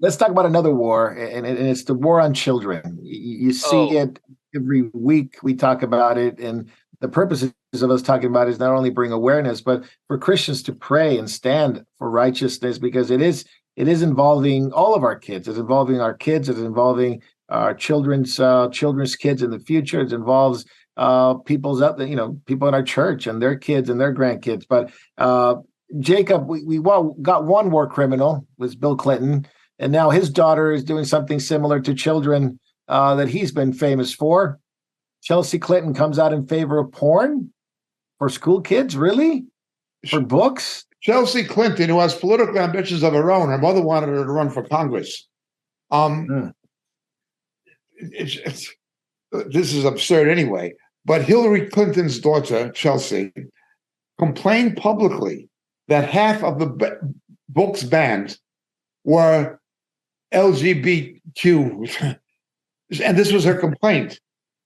let's talk about another war, and it's the war on children. You see Oh, it every week. We talk about it, and the purposes of us talking about it is not only bring awareness, but for Christians to pray and stand for righteousness, because it is involving all of our kids. It's involving our kids. It's involving our children's kids in the future. It involves people in our church and their kids and their grandkids. But Jacob, we got one war criminal, was Bill Clinton, and now his daughter is doing something similar to children that he's been famous for. Chelsea Clinton comes out in favor of porn for school kids, really? For books? Chelsea Clinton, who has political ambitions of her own, her mother wanted her to run for Congress. This is absurd anyway. But Hillary Clinton's daughter, Chelsea, complained publicly that half of the books banned were LGBTQ, and this was her complaint.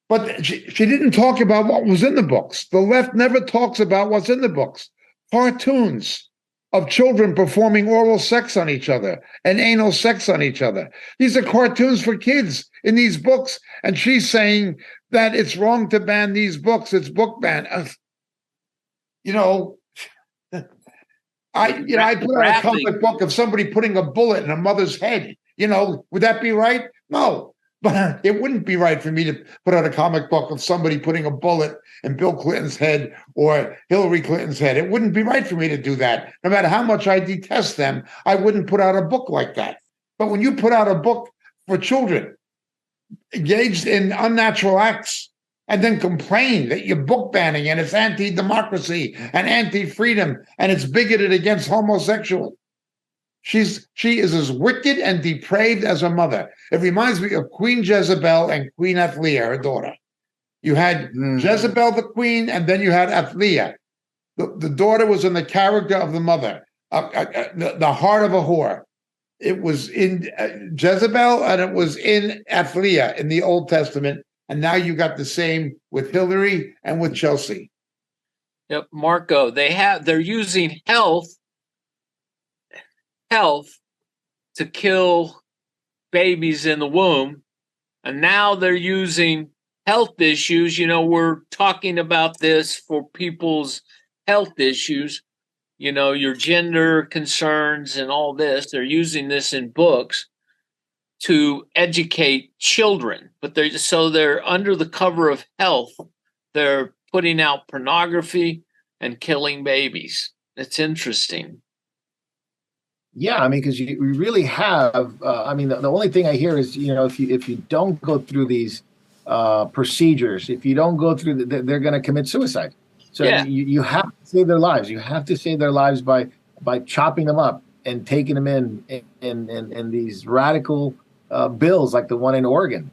But she didn't talk about what was in the books. The left never talks about what's in the books. Cartoons of children performing oral sex on each other and anal sex on each other. These are cartoons for kids in these books. And she's saying that it's wrong to ban these books. It's book ban. I put out a comic book of somebody putting a bullet in a mother's head. Would that be right? No. But it wouldn't be right for me to put out a comic book of somebody putting a bullet in Bill Clinton's head or Hillary Clinton's head. It wouldn't be right for me to do that. No matter how much I detest them, I wouldn't put out a book like that. But when you put out a book for children engaged in unnatural acts and then complain that you're book banning and it's anti-democracy and anti-freedom and it's bigoted against homosexuals, she is as wicked and depraved as her mother. It reminds me of Queen Jezebel and Queen Athaliah, her daughter. You had Jezebel the queen, and then you had Athaliah. The daughter was in the character of the mother, the heart of a whore. It was in Jezebel, and it was in Athaliah in the Old Testament. And now you got the same with Hillary and with Chelsea. Yep, Marco, they're using health to kill babies in the womb, and now they're using health issues. We're talking about this for people's health issues, your gender concerns and all this. They're using this in books to educate children, but they're under the cover of health. They're putting out pornography and killing babies. It's interesting. Yeah, because we really have. The only thing I hear is, if you don't go through these procedures, if you don't go through, they're going to commit suicide. So Yeah. you have to save their lives. You have to save their lives by chopping them up and taking them in these radical bills, like the one in Oregon,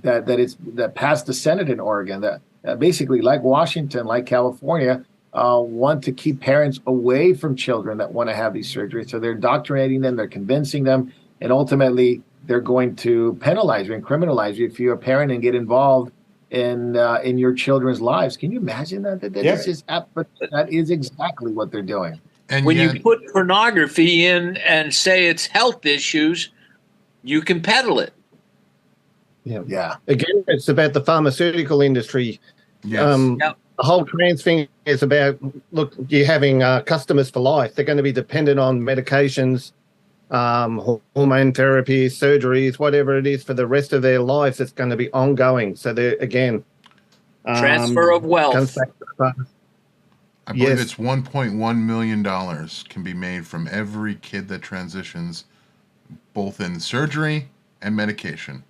that passed the Senate in Oregon, that basically, like Washington, like California, want to keep parents away from children that want to have these surgeries. So they're indoctrinating them, they're convincing them, and ultimately they're going to penalize you and criminalize you if you're a parent and get involved in your children's lives. Can you imagine that? That is exactly what they're doing. And when you put pornography in and say it's health issues, you can peddle it. Yeah. Again, it's about the pharmaceutical industry. Yes. The whole trans thing is about, look, you're having customers for life. They're going to be dependent on medications, hormone therapy, surgeries, whatever it is for the rest of their lives. It's going to be ongoing. So they're, again, transfer of wealth. I believe it's $1.1 million can be made from every kid that transitions, both in surgery and medication.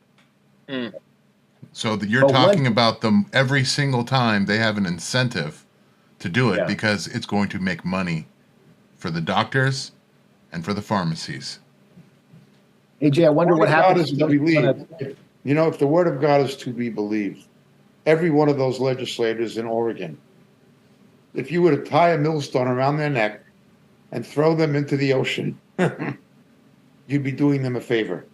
So you're talking about them every single time. They have an incentive to do it because it's going to make money for the doctors and for the pharmacies. AJ, I wonder what happens. If the word of God is to be believed, every one of those legislators in Oregon, if you were to tie a millstone around their neck and throw them into the ocean, you'd be doing them a favor.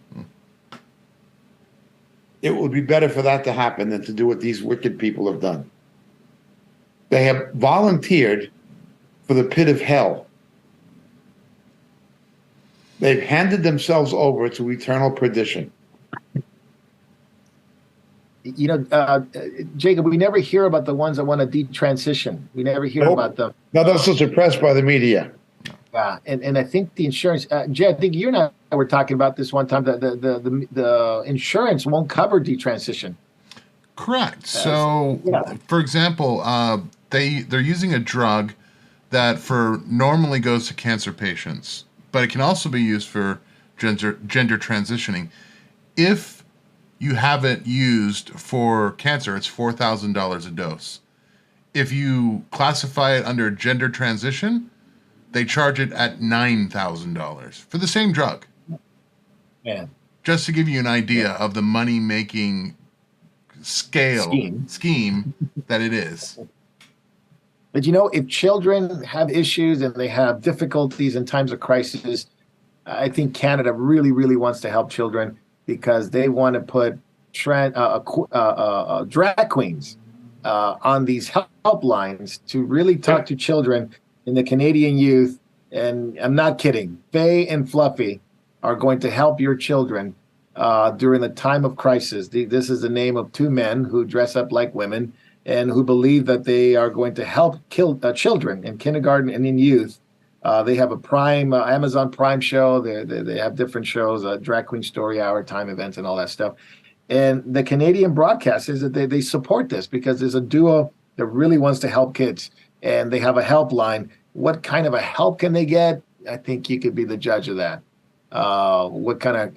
It would be better for that to happen than to do what these wicked people have done. They have volunteered for the pit of hell. They've handed themselves over to eternal perdition. You know, Jacob, we never hear about the ones that want to detransition. We never hear about them. No, those are suppressed by the media. Yeah, and I think the insurance, Jay, I think you and I were talking about this one time. That the insurance won't cover detransition. Correct. So, for example, they're using a drug that normally goes to cancer patients, but it can also be used for gender transitioning. If you have it used for cancer, it's $4,000 a dose. If you classify it under gender transition, they charge it at $9,000 for the same drug. Man. Just to give you an idea of the money-making scheme that it is. But you know, if children have issues and they have difficulties in times of crisis, I think Canada really, really wants to help children because they want to put drag queens on these helplines to really talk to children in the Canadian youth. And I'm not kidding. Faye and Fluffy are going to help your children during the time of crisis. This is the name of two men who dress up like women and who believe that they are going to help children in kindergarten and in youth. They have a Prime, Amazon Prime show. They have different shows, Drag Queen Story Hour, time events, and all that stuff. And the Canadian broadcasters, they support this because there's a duo that really wants to help kids. And they have a helpline. What kind of a help can they get? I think you could be the judge of that. What kind of,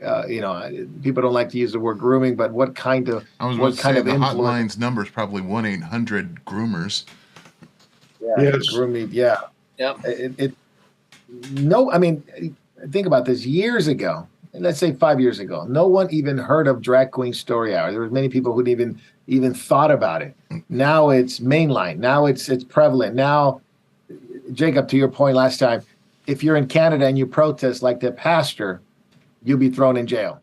people don't like to use the word grooming, but what kind of, I was going to say the hotline's number is probably 1-800-GROOMERS. Yeah, yes. Grooming. Yeah. Yeah. Think about this. Years ago, let's say 5 years ago, no one even heard of Drag Queen Story Hour. There were many people who didn't even thought about it. Now it's mainline. Now it's prevalent. Now, Jacob, to your point last time, if you're in Canada and you protest like the pastor, you'll be thrown in jail.